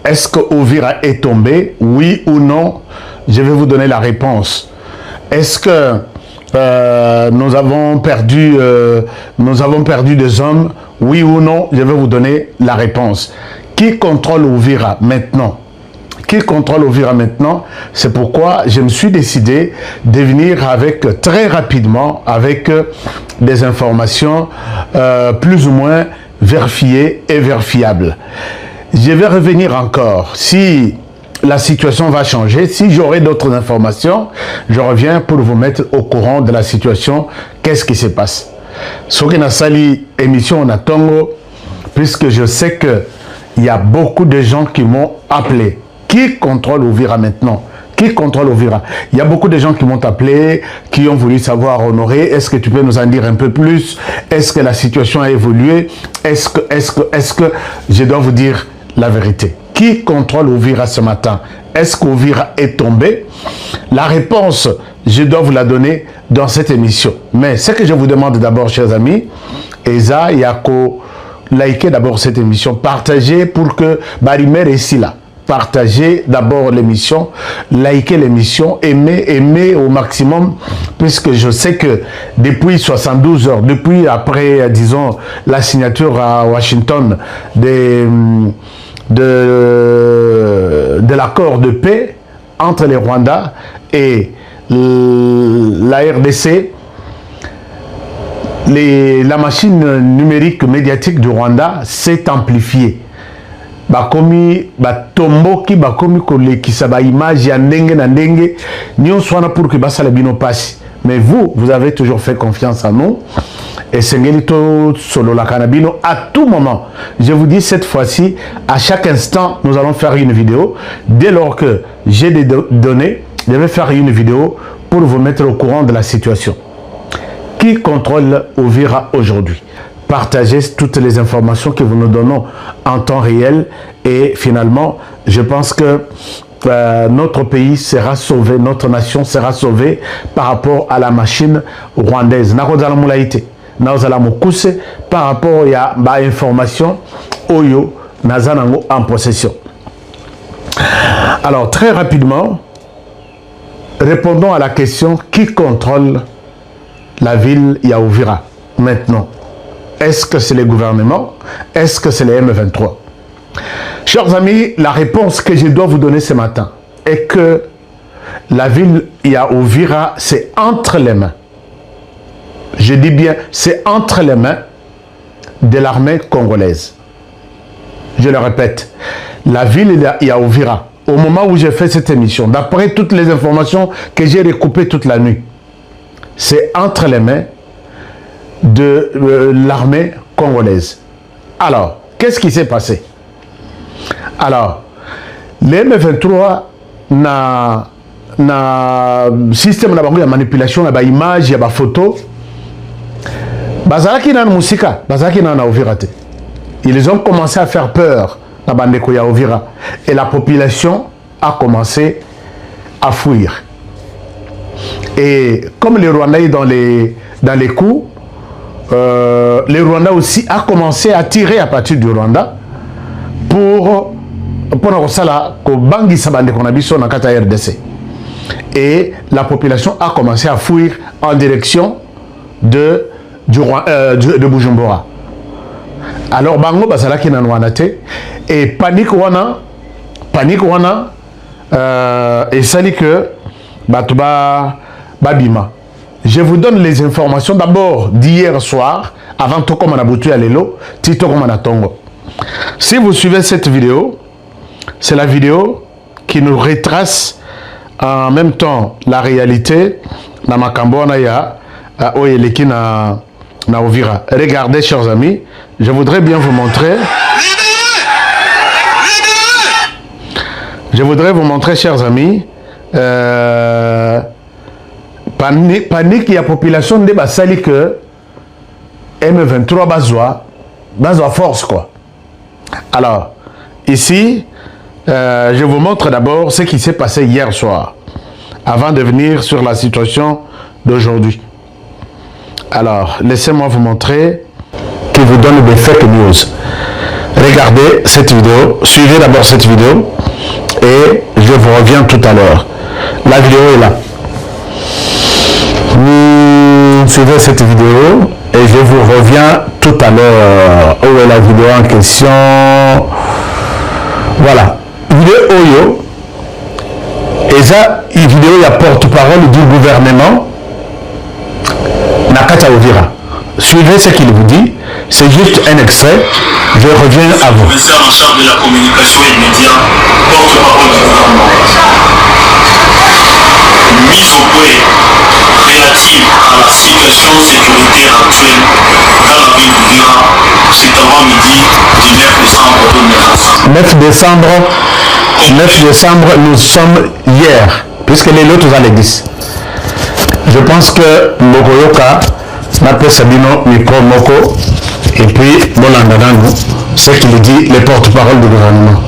Est-ce que Uvira est tombé? Oui ou non? Je vais vous donner la réponse. Est-ce que nous avons perdu des hommes? Oui ou non? Je vais vous donner la réponse. Qui contrôle Uvira maintenant? Qui contrôle Uvira maintenant? C'est pourquoi je me suis décidé de venir avec très rapidement avec des informations plus ou moins vérifiées et vérifiables. Je vais revenir encore. Si la situation va changer, si j'aurai d'autres informations, je reviens pour vous mettre au courant de la situation. Qu'est-ce qui se passe? Ce qui n'a sali émission en Tongo, puisque je sais qu'il y a beaucoup de gens qui m'ont appelé. Qui contrôle Uvira maintenant? Qui contrôle Uvira? Il y a beaucoup de gens qui m'ont appelé, qui ont voulu savoir, Honoré, est-ce que tu peux nous en dire un peu plus? Est-ce que la situation a évolué? Est-ce que je dois vous dire la vérité? Qui contrôle Uvira ce matin? Est-ce qu'Uvira est tombé? La réponse, je dois vous la donner dans cette émission. Mais ce que je vous demande d'abord, chers amis, Eza, Yako, likez d'abord cette émission, partagez pour que Barimer est ici là. Partagez d'abord l'émission, likez l'émission, aimez au maximum, puisque je sais que depuis 72 heures, depuis après, disons, la signature à Washington de l'accord de paix entre les Rwandais et la RDC, la machine numérique médiatique du Rwanda s'est amplifiée. Bakomi batomboki bakomi kolekisa ba image ya ndenge na ndenge nyonso wana pour que basala bino passe. Mais vous avez toujours fait confiance en nous et sengelito solo la kanabino à tout moment. Je vous dis cette fois-ci, à chaque instant nous allons faire une vidéo. Dès lors que j'ai des données, je vais faire une vidéo pour vous mettre au courant de la situation. Qui contrôle Uvira aujourd'hui? Partagez toutes les informations que nous donnons en temps réel et finalement, je pense que notre pays sera sauvé, notre nation sera sauvée par rapport à la machine rwandaise. Par rapport à l'information Oyo Nazanango en possession. Alors, très rapidement, répondons à la question qui contrôle la ville Uvira maintenant? Est-ce que c'est le gouvernement? Est-ce que c'est les M23? Chers amis, la réponse que je dois vous donner ce matin est que la ville Uvira, c'est entre les mains. Je dis bien, c'est entre les mains de l'armée congolaise. Je le répète, la ville Uvira, au moment où j'ai fait cette émission, d'après toutes les informations que j'ai recoupées toute la nuit, c'est entre les mains de l'armée congolaise. Alors, qu'est-ce qui s'est passé? Alors, les M23 na système de manipulation, de image, de photo, bazalaki na musika, bazalaki na Uvira te. Ils ont commencé à faire peur na bandeko ya Uvira et la population a commencé à fuir. Et comme les Rwandais dans les coups, les Rwandais aussi a commencé à tirer à partir du Rwanda pour RDC. Et la population a commencé à fuir en direction de Bujumbura. Alors bango basalaki na Rwanda et panique wana et sali que batuba babima. Je vous donne les informations d'abord d'hier soir, avant tout comme on a boutu à l'élo, tito comme on a tongo. Si vous suivez cette vidéo, c'est la vidéo qui nous retrace en même temps la réalité dans Makambo ya Oyeleki na Uvira. Regardez, chers amis, je voudrais bien vous montrer. Je voudrais vous montrer, chers amis, panique y a population de basali que M23 bazwa force quoi. Alors ici je vous montre d'abord ce qui s'est passé hier soir avant de venir sur la situation d'aujourd'hui. Alors laissez-moi vous montrer qui vous donne des fake news. regardez cette vidéo, suivez d'abord cette vidéo et je vous reviens tout à l'heure. La vidéo est là. Suivez cette vidéo et je vous reviens tout à l'heure. Où est la vidéo en question? Voilà. Vidéo Oyo. Et ça, une vidéo, il y a porte-parole du gouvernement. Nakata Ovira. Suivez ce qu'il vous dit. C'est juste un extrait. Je reviens à vous. Professeur en charge de la communication et médias, porte-parole du gouvernement. Mise au point relative à la situation sécuritaire actuelle dans la ville d'Uvira, c'est avant midi du 9 décembre 2019. 9 décembre, nous sommes hier, puisque les lots à l'église. Je pense que Mokoyoka m'appelle Sabino Miko Moko et puis Bolandananou, ce qu'il dit, les porte-parole du gouvernement.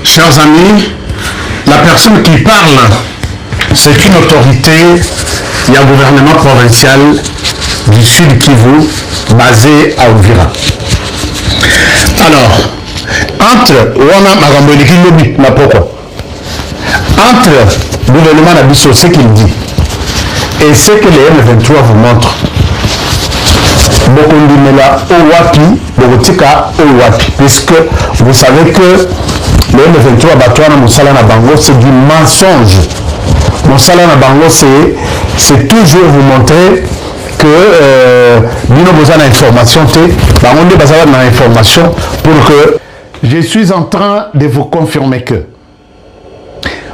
Chers amis, la personne qui parle, c'est une autorité, il y a un gouvernement provincial du Sud Kivu, basé à Uvira. Alors, entre le gouvernement d'Abisso, ce qu'il dit, et ce que les M23 vous montrent, puisque vous savez que le M23 Batouana Moussala Nabango, c'est du mensonge. Moussala Nabango, c'est toujours vous montrer que bino besoin d'information, on a besoin d'information pour que je suis en train de vous confirmer que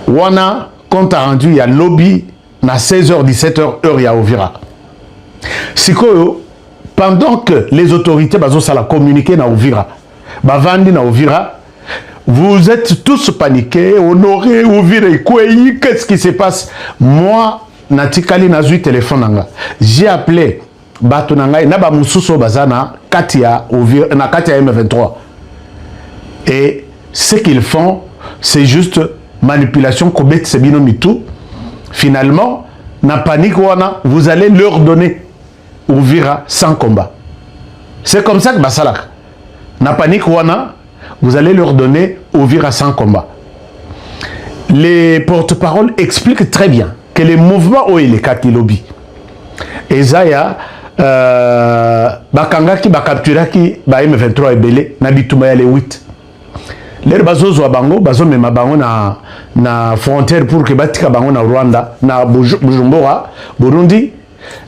Wana compte rendu il y a lobby na 16h 17h heure ya Uvira. Sikoyo pendant que les autorités bazo sala communiquer na Uvira, bavandi na Uvira, vous êtes tous paniqués, honorés, Uvira Kwei, qu'est-ce qui se passe? Moi natikali nazui téléphone nanga. J'ai appelé bato nanga na ba mususo bazana Katia Uvira na Katia M23. Et ce qu'ils font, c'est juste manipulation, kobet sebino mitou. Finalement, na panique wana, vous allez leur donner Uvira sans combat. C'est comme ça que basalak. Na panique wana, vous allez leur donner Uvira sans combat. Les porte-paroles expliquent très bien que les mouvements où il est kati lobby. Et Zaya, bakangaki bakapturaki ba M23 ebele na bituma ya les 8. Les bazo bango bazo mema bango na frontière pour que batika bango na Rwanda na Bujumbura Burundi.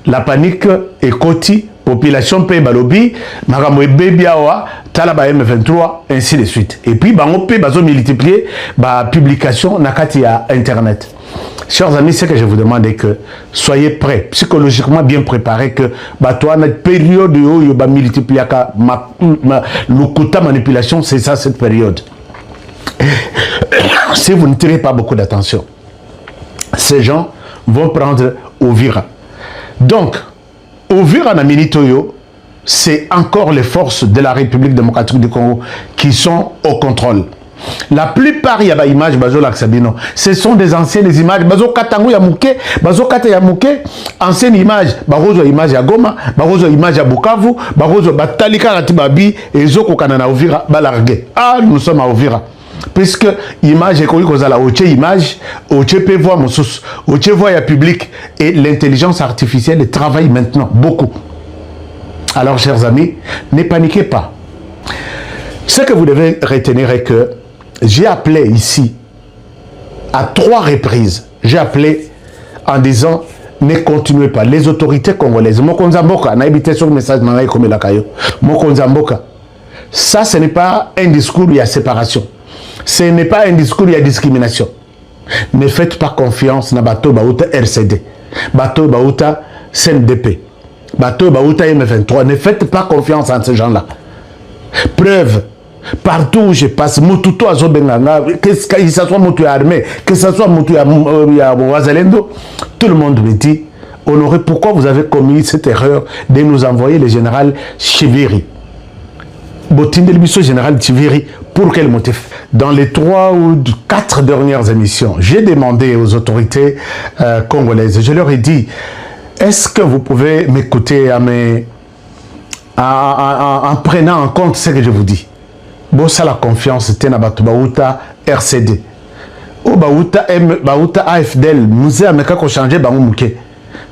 La panique est koti, population paye balobi makambo ebebi awa tala ba M23 ainsi de suite. Et puis bango paye bazo multiplier ba publication na kati ya internet. Chers amis, c'est que je vous demande que soyez prêts, psychologiquement bien préparés, que toi, notre période où il va multiplier le manipulation, c'est ça cette période. Si vous ne tirez pas beaucoup d'attention, ces gens vont prendre Uvira. Donc, Uvira na Minitoyo, c'est encore les forces de la République démocratique du Congo qui sont au contrôle. La plupart il y a des images bazo laksabino. Ce sont des anciennes images. Bazo katango ya muke, bazo kata ya muke, ancienne image, barozo image ya Goma, barozo image ya Bukavu, barozo batalika ratibabi et zoko kanana Uvira balargué. Ah, nous sommes à Uvira. Puisque image est connue kozala oche image, oche peut voir mon sous, oche voit ya public et l'intelligence artificielle travaille maintenant beaucoup. Alors chers amis, ne paniquez pas. Ce que vous devez retenir est que j'ai appelé ici à 3 reprises. J'ai appelé en disant ne continuez pas. Les autorités congolaises, Mokonzamboka, n'a évité sur le message comme la Kayo. Mokonzamboka, ça ce n'est pas un discours où il y a séparation. Ce n'est pas un discours où il y a discrimination. Ne faites pas confiance na bateau Baouta RCD, bateau Baouta CNDP, bateau Baouta M23. Ne faites pas confiance en ces gens-là. Preuve. Partout où je passe, Moutoutou à Zobenganga, que ce soit Moutou armé, que ce soit Moutou à Wazalendo, tout le monde me dit, Honoré, pourquoi vous avez commis cette erreur de nous envoyer le général Chiviri? Botine de général Chiviri, pour quel motif? Dans les 3 ou 4 dernières émissions, j'ai demandé aux autorités congolaises, je leur ai dit, est-ce que vous pouvez m'écouter en prenant en compte ce que je vous dis? Bossa la confiance c'était na bato Baouta RCD. O Baouta AFDL nous ameka ko changer bango muke.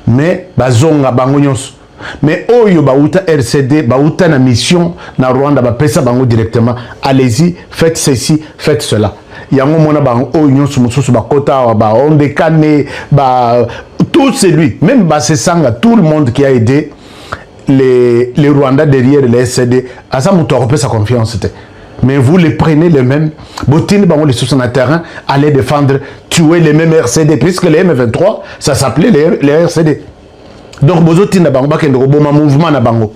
Mais bazonga bango nyonso. Mais oyo Baouta RCD, Baouta na mission na Rwanda ba pesa bango directement. Allez-y, faites ceci, faites cela. Yango mona bango oyo nyonso mususu ba kota ba ondekane ba tout celui, même Basesanga, tout le monde qui a aidé les Rwandais derrière les RCD, à ça muto a sa confiance. Mais vous les prenez les mêmes, Botine, les sous sur le terrain, allez défendre, tuer les mêmes RCD, puisque les M23, ça s'appelait les RCD. Donc, Botine, mouvement na bango.